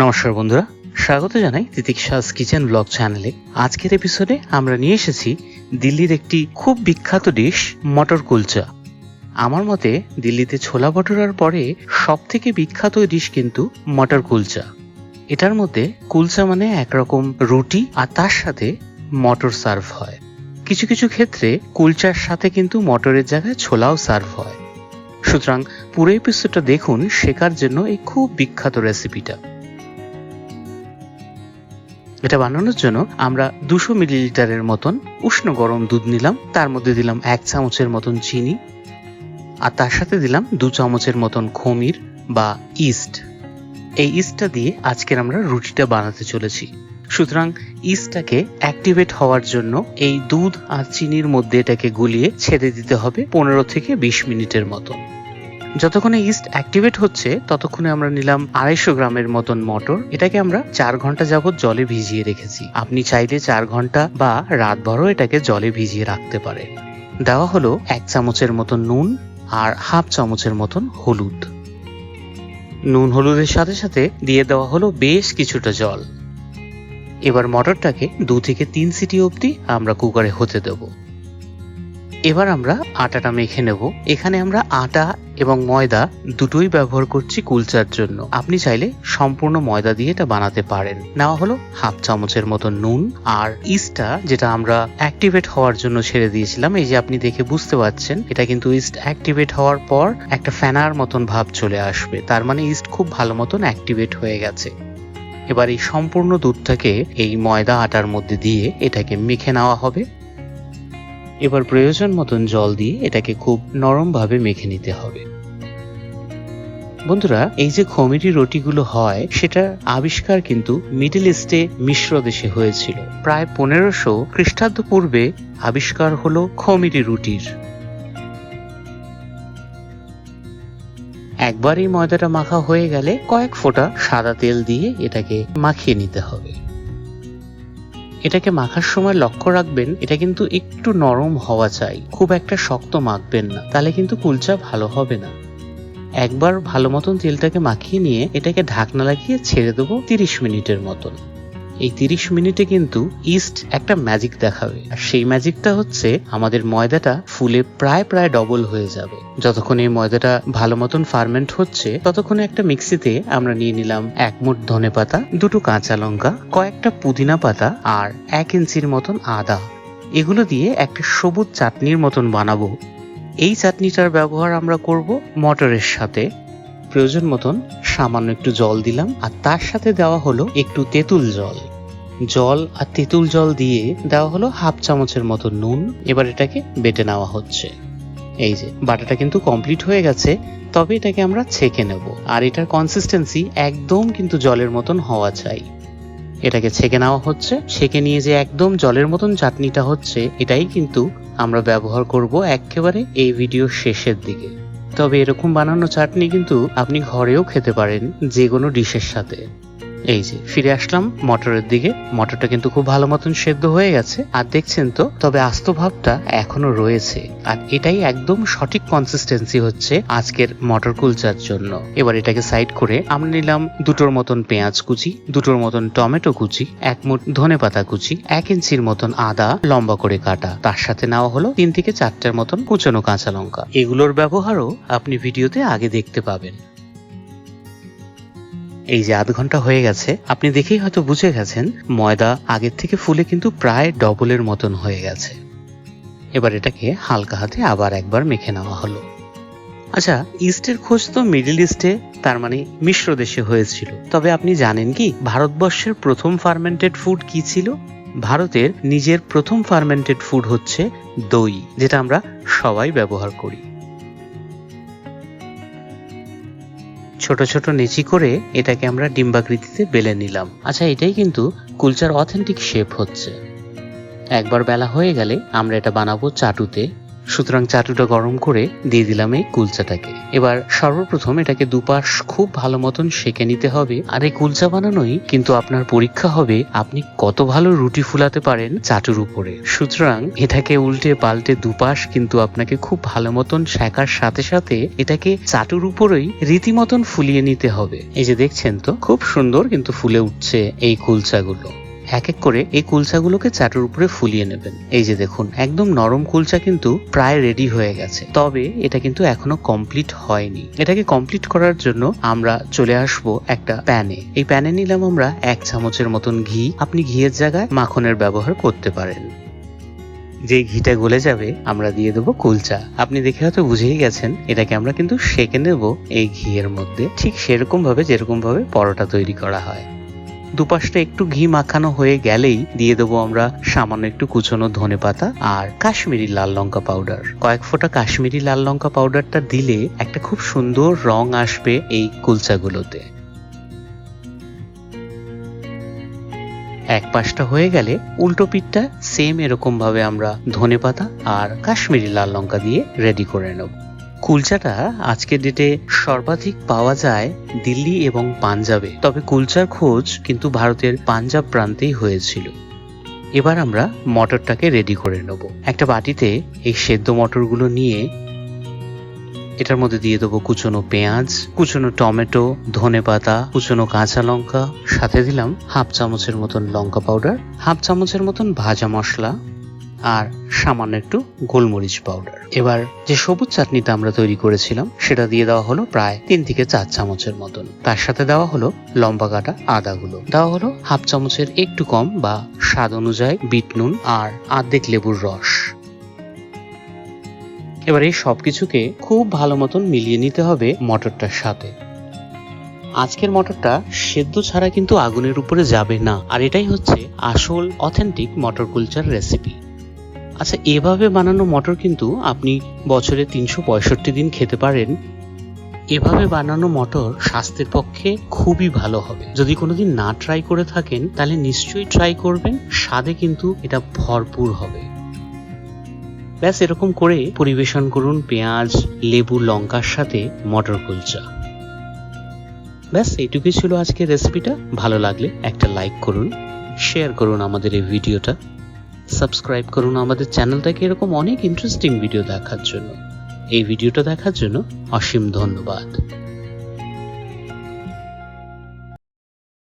নমস্কার বন্ধুরা, স্বাগত জানাই তিতিক্ষাস কিচেন ব্লগ চ্যানেলে। আজকের এপিসোডে আমরা নিয়ে এসেছি দিল্লির একটি খুব বিখ্যাত ডিশ, মটর কুলচা। আমার মতে দিল্লিতে ছোলা ভটুরার পরে সব থেকে বিখ্যাত ডিশ কিন্তু মটর কুলচা। এটার মধ্যে কুলচা মানে একরকম রুটি আর তার সাথে মটর সার্ভ হয়। কিছু কিছু ক্ষেত্রে কুলচার সাথে কিন্তু মটরের জায়গায় ছোলাও সার্ভ হয়। সুতরাং পুরো এপিসোডটা দেখুন শেখার জন্য এই খুব বিখ্যাত রেসিপিটা। এটা বানানোর জন্য আমরা 200 মিলিলিটারের মতন উষ্ণ গরম দুধ নিলাম, তার মধ্যে দিলাম 1 চামচের মতন চিনি আর তার সাথে দিলাম 2 চামচের মতন খমির বা ইস্ট। এই ইস্টটা দিয়ে আজকের আমরা রুটিটা বানাতে চলেছি। সুতরাং ইস্টটাকে অ্যাক্টিভেট হওয়ার জন্য এই দুধ আর চিনির মধ্যে এটাকে গুলিয়ে ছেড়ে দিতে হবে 15 থেকে 20 মিনিটের মতন। যতক্ষণে ইস্ট অ্যাক্টিভেট হচ্ছে ততক্ষণে আমরা নিলাম 250 গ্রামের মতন মটর। এটাকে আমরা 4 ঘন্টা যাবত জলে ভিজিয়ে রেখেছি। আপনি চাইলে 4 ঘন্টা বা রাতভরও এটাকে জলে ভিজিয়ে রাখতে পারেন। দেওয়া হলো 1 চামচের মতন নুন আর হাফ চামচের মতন হলুদ। নুন হলুদের সাথে সাথে দিয়ে দেওয়া হলো বেশ কিছুটা জল। এবার মটরটাকে 2 থেকে 3 সিটি অবধি আমরা কুকারে হতে দেব। এবার আমরা আটাটা মেখে নেব। এখানে আমরা আটা এবং ময়দা দুটোই ব্যবহার করছি কুলচার জন্য। আপনি চাইলে সম্পূর্ণ ময়দা দিয়ে এটা বানাতে পারেন। নেওয়া হলো হাফ চামচের মতো নুন আর ইস্টটা যেটা আমরা অ্যাক্টিভেট হওয়ার জন্য ছেড়ে দিয়েছিলাম। এই যে আপনি দেখে বুঝতে পারছেন এটা কিন্তু ইস্ট অ্যাক্টিভেট হওয়ার পর একটা ফেনার মতন ভাব চলে আসবে, তার মানে ইস্ট খুব ভালো মতন অ্যাক্টিভেট হয়ে গেছে। এবার এই সম্পূর্ণ দুধটাকে এই ময়দা আটার মধ্যে দিয়ে এটাকে মেখে নেওয়া হবে। এবার প্রয়োজন মতন জল দিয়ে এটাকে খুব নরম ভাবে মেখে নিতে হবে। বন্ধুরা, এই যে খমিরি রুটিগুলো হয় সেটা আবিষ্কার কিন্তু মিডল ইস্টে মিশ্র দেশে হয়েছিল। প্রায় 1500 খ্রিস্টাব্দ পূর্বে আবিষ্কার হলো খমিরি রুটির। একবার এই ময়দাটা মাখা হয়ে গেলে কয়েক ফোঁটা সাদা তেল দিয়ে এটাকে মাখিয়ে নিতে হবে। এটাকে মাখার সময় লক্ষ্য রাখবেন এটা কিন্তু একটু নরম হওয়া চাই, খুব একটা শক্ত মাখবেন না, তাহলে কিন্তু কুলচা ভালো হবে না। একবার ভালো মতন তেলটাকে মাখিয়ে নিয়ে এটাকে ঢাকনা লাগিয়ে ছেড়ে দেবো 30 মিনিটের মতন। এই 30 মিনিটে কিন্তু ইস্ট একটা ম্যাজিক দেখাবে, আর সেই ম্যাজিকটা হচ্ছে আমাদের ময়দাটা ফুলে প্রায় ডবল হয়ে যাবে। যতক্ষণ এই ময়দাটা ভালো মতন ফার্মেন্ট হচ্ছে ততক্ষণে একটা মিক্সিতে আমরা নিয়ে নিলাম 1 মুঠ ধনেপাতা, 2টো কাঁচা লঙ্কা, কয়েকটা পুদিনা পাতা আর 1 ইঞ্চির মতন আদা। এগুলো দিয়ে একটা সবুজ চাটনির মতন বানাবো। এই চাটনিটার ব্যবহার আমরা করব মটরের সাথে। প্রয়োজন মতন সামান্য একটু জল দিলাম আর তার সাথে দেওয়া হলো একটু তেঁতুল জল। জল আর তেঁতুল জল দিয়ে দেওয়া হলো হাফ চামচের মতো নুন। এবার এটাকে বেটে নেওয়া হচ্ছে। এই যে বাটাটা কিন্তু কমপ্লিট হয়ে গেছে, তবে এটাকে আমরা ছেঁকে নেব। আর এটার কনসিস্টেন্সি একদম কিন্তু জলের মতন হওয়া চাই। এটাকে ছেঁকে নেওয়া হচ্ছে। ছেঁকে নিয়ে যে একদম জলের মতন চাটনিটা হচ্ছে এটাই কিন্তু আমরা ব্যবহার করব একেবারে এই ভিডিওর শেষের দিকে। তবে এরকম বানানো চাটনি কিন্তু আপনি ঘরেও খেতে পারেন যে কোনো ডিশের সাথে। এই যে ফিরে আসলাম মটরের দিকে। মটরটা কিন্তু খুব ভালো মতন সেদ্ধ হয়ে গেছে আর দেখছেন তো, তবে আস্ত ভাবটা এখনো রয়েছে। আর এটাই একদম সঠিক কনসিস্টেন্সি হচ্ছে আজকের মটর কুলচার জন্য। এবার এটাকে সাইড করে আমরা নিলাম 2টোর মতন পেঁয়াজ কুচি, 2টোর মতন টমেটো কুচি, 1 মুঠ ধনেপাতা কুচি, 1 ইঞ্চির মতন আদা লম্বা করে কাটা, তার সাথে নেওয়া হলো 3 থেকে 4টার মতন কুচনো কাঁচা লঙ্কা। এগুলোর ব্যবহারও আপনি ভিডিওতে আগে দেখতে পাবেন। এই যে আধ ঘন্টা হয়ে গেছে, আপনি দেখেই হয়তো বুঝে গেছেন ময়দা আগের থেকে ফুলে কিন্তু প্রায় ডবলের মতন হয়ে গেছে। এবার এটাকে হালকা হাতে আবার একবার মেখে নেওয়া হলো। আচ্ছা, ইস্টের খোঁজ তো মিডল ইস্টে, তার মানে মিশ্র দেশে হয়েছিল। তবে আপনি জানেন কি ভারতবর্ষের প্রথম ফার্মেন্টেড ফুড কি ছিল? ভারতের নিজের প্রথম ফার্মেন্টেড ফুড হচ্ছে দই, যেটা আমরা সবাই ব্যবহার করি। ছোট ছোট নেচি করে এটাকে আমরা ডিম্বাকৃতিতে বেলে নিলাম। আচ্ছা, এটাই কিন্তু কুলচার অথেন্টিক শেপ হচ্ছে। একবার বেলা হয়ে গেলে আমরা এটা বানাবো চাটুতে। সুতরাং চাটুটা গরম করে দিয়ে দিলাম এই কুলচাটাকে। এবার সর্বপ্রথম এটাকে দুপাশ খুব ভালো মতন সেঁকে নিতে হবে। আর এই কুলচা বানানোই কিন্তু আপনার পরীক্ষা হবে আপনি কত ভালো রুটি ফুলাতে পারেন চাটুর উপরে। সুতরাং এটাকে উল্টে পাল্টে দুপাশ কিন্তু আপনাকে খুব ভালো মতন সেঁকার সাথে সাথে এটাকে চাটুর উপরেই রীতিমতন ফুলিয়ে নিতে হবে। এই যে দেখছেন তো খুব সুন্দর কিন্তু ফুলে উঠছে এই কুলচাগুলো। এক এক করে এই কুলচাগুলোকে চাটুর উপরে ফুলিয়ে নেবেন। এই যে দেখুন একদম নরম কুলচা কিন্তু প্রায় রেডি হয়ে গেছে, তবে এটা কিন্তু এখনো কমপ্লিট হয়নি। এটাকে কমপ্লিট করার জন্য আমরা চলে আসব একটা প্যানে। এই প্যানে নিলাম আমরা 1 চামচের মতন ঘি। আপনি ঘিয়ের জায়গায় মাখনের ব্যবহার করতে পারেন। যে ঘিটা গলে যাবে আমরা দিয়ে দেবো কুলচা। আপনি দেখে হয়তো বুঝেই গেছেন এটাকে আমরা কিন্তু সেঁকে নেব এই ঘিয়ের মধ্যে, ঠিক সেরকম ভাবে যেরকম ভাবে পরোটা তৈরি করা হয়। দুপাশটা একটু ঘি মাখানো হয়ে গেলেই দিয়ে দেবো আমরা সামান্য একটু কুচনো ধনেপাতা আর কাশ্মীরি লাল লঙ্কা পাউডার। কয়েক ফোঁটা কাশ্মীরি লাল লঙ্কা পাউডারটা দিলে একটা খুব সুন্দর রং আসবে এই কুলচাগুলোতে। এক পাশটা হয়ে গেলে উল্টো পিঠটা সেম এরকম ভাবে আমরা ধনেপাতা আর কাশ্মীরি লাল লঙ্কা দিয়ে রেডি করে নেব। কুলচাটা আজকের ডেটে সর্বাধিক পাওয়া যায় দিল্লি এবং পাঞ্জাবে, তবে কুলচার খোঁজ কিন্তু ভারতের পাঞ্জাব প্রান্তেই হয়েছিল। এবার আমরা মটরটাকে রেডি করে নেব। একটা বাটিতে এই সেদ্ধ মটরগুলো নিয়ে এটার মধ্যে দিয়ে দেবো কুচনো পেঁয়াজ, কুচনো টমেটো, ধনেপাতা, কুচনো কাঁচা লঙ্কা, সাথে দিলাম 1/2 চামচের মতন লঙ্কা পাউডার, 1/2 চামচের মতন ভাজা মশলা আর সামান্য একটু গোলমরিচ পাউডার। এবার যে সবুজ চাটনিটা আমরা তৈরি করেছিলাম সেটা দিয়ে দেওয়া হলো প্রায় 3 থেকে 4 চামচের মতন। তার সাথে দেওয়া হলো লম্বা কাটা আদাগুলো, দেওয়া হলো 1/2 চামচের একটু কম বা স্বাদ অনুযায়ী বিট নুন আর অর্ধেক লেবুর রস। এবার এই সবকিছুকে খুব ভালো মতন মিলিয়ে নিতে হবে মটরটার সাথে। আজকের মটরটা সেদ্ধ ছাড়া কিন্তু আগুনের উপরে যাবে না, আর এটাই হচ্ছে আসল অথেন্টিক মটর কুলচার রেসিপি। আচ্ছা, এভাবে বানানো মটর কিন্তু আপনি বছরে 365 দিন খেতে পারেন। এভাবে বানানো মটর স্বাস্থ্যের পক্ষে খুবই ভালো হবে। যদি কোনোদিন না ট্রাই করে থাকেন তাহলে নিশ্চয়ই ট্রাই করবেন, স্বাদে কিন্তু এটা ভরপুর হবে। ব্যাস এরকম করে পরিবেশন করুন পেঁয়াজ, লেবু, লঙ্কার সাথে মটর কুলচা। ব্যাস এইটুকুই ছিল আজকের রেসিপিটা। ভালো লাগলে একটা লাইক করুন, শেয়ার করুন আমাদের এই ভিডিওটা, সাবস্ক্রাইব করুন আমাদের চ্যানেলটাকে এরকম অনেক ইন্টারেস্টিং ভিডিও দেখার জন্য। এই ভিডিওটা দেখার জন্য অসীম ধন্যবাদ।